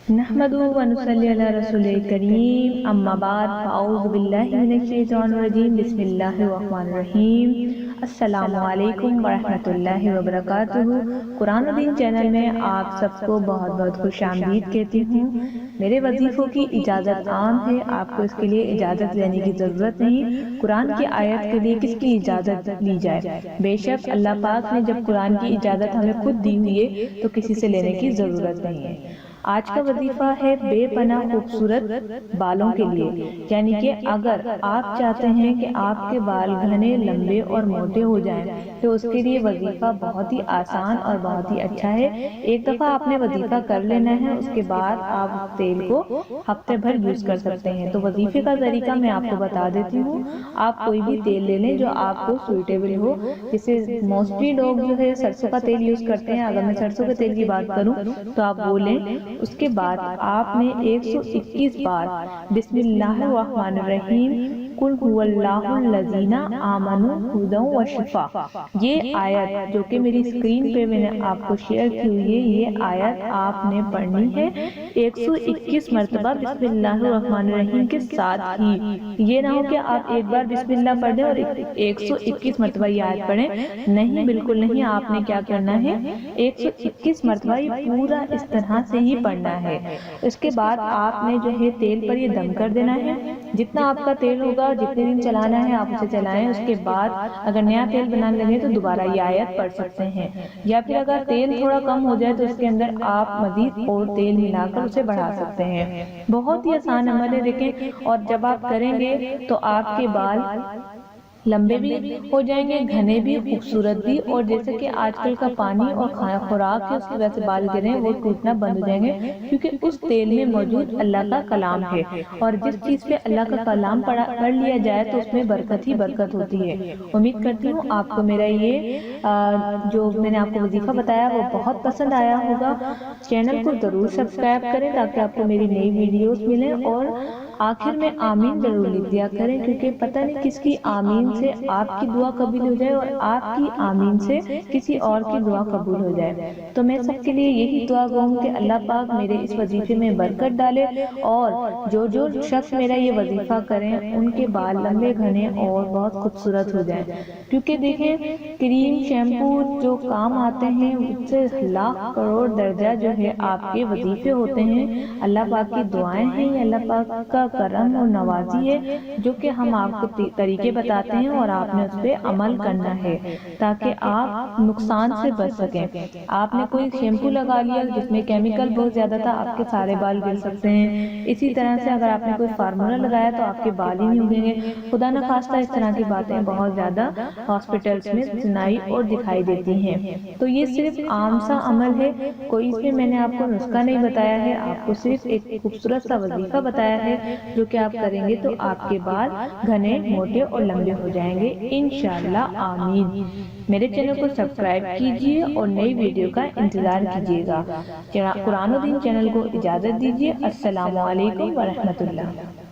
نحمدہ و نصلی علی رسول کریم، اما بعد، فاعوذ باللہ من الشیطان الرجیم، بسم اللہ الرحمن الرحیم۔ السلام علیکم ورحمۃ اللہ وبرکاتہ۔ قرآن و دین چینل میں آپ سب کو بہت بہت خوش آمدید کہتی ہوں۔ میرے وظیفوں کی اجازت عام ہے، آپ کو اس کے لیے اجازت لینے کی ضرورت نہیں۔ قرآن کی آیت کے لیے کس کی اجازت لی جائے؟ بے شک اللہ پاک نے جب قرآن کی اجازت ہمیں خود دی ہوئی ہے تو کسی سے لینے کی ضرورت نہیں ہے۔ آج کا وظیفہ ہے بے پناہ خوبصورت بالوں کے لیے، یعنی کہ اگر آپ چاہتے ہیں کہ آپ کے بال گھنے، لمبے اور موٹے ہو جائیں تو اس کے لیے وظیفہ بہت ہی آسان اور بہت ہی اچھا ہے۔ ایک دفعہ آپ نے وظیفہ کر لینا ہے، اس کے بعد آپ تیل کو ہفتے بھر یوز کر سکتے ہیں۔ تو وظیفے کا طریقہ میں آپ کو بتا دیتی ہوں۔ آپ کوئی بھی تیل لے لیں جو آپ کو سوئٹیبل ہو، جسے موسٹلی لوگ جو ہے سرسوں کا تیل یوز کرتے ہیں۔ اگر میں سرسوں کے تیل کی بات کروں تو آپ وہ لیں۔ اس کے بعد آپ نے 121 بار بسم اللہ الرحمن الرحیم قل هو اللہ الذین آمنوا ھدی و شفاء، یہ آیت جو کہ میری اسکرین پہ میں نے آپ کو شیئر کی ہوئی ہے، یہ آیت آپ نے پڑھنی ہے 121 مرتبہ بسم اللہ الرحمن الرحیم کے ساتھ ہی۔ یہ نہ ہو کہ آپ ایک بار بسم اللہ پڑھ دیں اور 121 مرتبہ یہ آیت پڑھیں، نہیں، بالکل نہیں۔ آپ نے کیا کرنا ہے، 121 مرتبہ یہ پورا اس طرح سے ہی پڑھنا ہے۔ اس کے بعد آپ نے جو ہے تیل پر یہ دم کر دینا ہے۔ جتنا آپ کا تیل ہوگا، جتنے دن چلانا ہے آپ اسے چلائیں۔ اس کے بعد اگر نیا تیل بنانے لگے تو دوبارہ یہ آیت پڑھ سکتے ہیں، یا پھر اگر تیل تھوڑا کم ہو جائے تو اس کے اندر آپ مزید اور تیل ملا کر اسے بڑھا سکتے ہیں۔ بہت ہی آسان عمل ہے، دیکھیں، اور جب آپ کریں گے تو آپ کے بال لمبے بھی ہو جائیں گے، گھنے بھی، خوبصورت بھی، اور جیسے کہ آج کل کا پانی اور خوراک ہے اس کی وجہ سے بال گرے ہیں وہ ٹوٹنا بند ہو جائیں گے، کیونکہ اس تیل میں موجود اللہ کا کلام ہے، اور جس چیز پہ اللہ کا کلام پڑھ لیا جائے تو اس میں برکت ہی برکت ہوتی ہے۔ امید کرتی ہوں آپ کو میرا یہ جو میں نے آپ کو وظیفہ بتایا وہ بہت پسند آیا ہوگا۔ چینل کو ضرور سبسکرائب کریں تاکہ آپ کو میری نئی ویڈیوز ملیں، اور آخر میں آمین ضرور لکھ دیا کریں، کیونکہ پتہ نہیں کس کی آمین سے آپ کی دعا قبول ہو جائے اور آپ کی آمین سے کسی اور کی دعا قبول ہو جائے۔ تو میں سب کے لیے یہی دعا گو ہوں کہ اللہ پاک میرے اس وظیفے میں برکت ڈالے، اور جو شخص میرا یہ وظیفہ کریں ان کے بال لمبے، گھنے اور بہت خوبصورت ہو جائیں، کیونکہ دیکھیں کریم، شیمپو جو کام آتے ہیں اس سے لاکھ کروڑ درجہ جو ہے آپ کے وظیفے ہوتے ہیں۔ اللہ پاک کی دعائیں ہیں، یہ اللہ پاک کا کرم اور نوازی ہے جو کہ ہم آپ کو طریقے بتاتے ہیں اور آپ نے اس پہ عمل کرنا ہے تاکہ آپ نقصان سے بچ سکیں۔ آپ نے کوئی شیمپو لگا لیا جس میں کیمیکل بہت زیادہ تھا، آپ کے سارے بال گر سکتے ہیں۔ اسی طرح سے اگر آپ نے کوئی فارمولا لگایا تو آپ کے بال ہی نہیں اگیں گے۔ خدا نخواستہ اس طرح کی باتیں بہت زیادہ ہاسپٹلز میں سنائی اور دکھائی دیتی ہیں۔ تو یہ صرف عام سا عمل ہے، کوئی اس میں میں نے آپ کو نسخہ نہیں بتایا ہے، آپ کو صرف ایک خوبصورت سا وظیفہ بتایا ہے جو کہ آپ کریں گے تو آپ کے بال گھنے، موٹے اور لمبے ہو جائیں گے انشاءاللہ، آمین۔ میرے چینل کو سبسکرائب کیجئے اور نئی ویڈیو کا انتظار کیجئے گا۔ قرآن و دین چینل کو اجازت دیجئے۔ السلام علیکم ورحمۃ اللہ۔